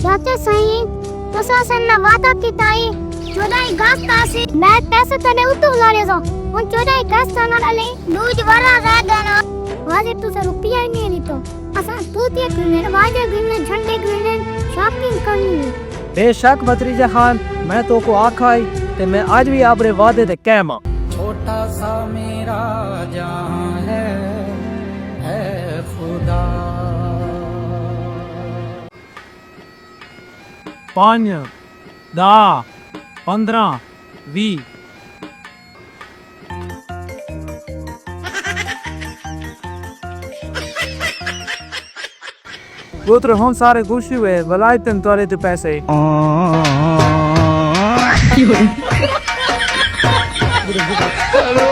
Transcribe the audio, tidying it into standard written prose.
चाचे सही तुसा सन्ना वादा कीता है 14 अगस्त आसी मैं पैसे तने उतो लारे सो हुन 14 अगस्त आना ले दूज वाला रह देना वाजे तुसे रुपया ही नहीं तो असा तूतिया करने वाजे गिनने झंडे गिनने शॉपिंग करनी है। बेशक भतीजा खान मैं तो को आखा ही ते मैं आज भी आपरे वादे ते कहमा। छोटा सा मेरा जहां है खुदा। 5 10 15 20 पुत्र हम सारे खुशी हुए भलाई तुम तुम्हारे तो पैसे हेलो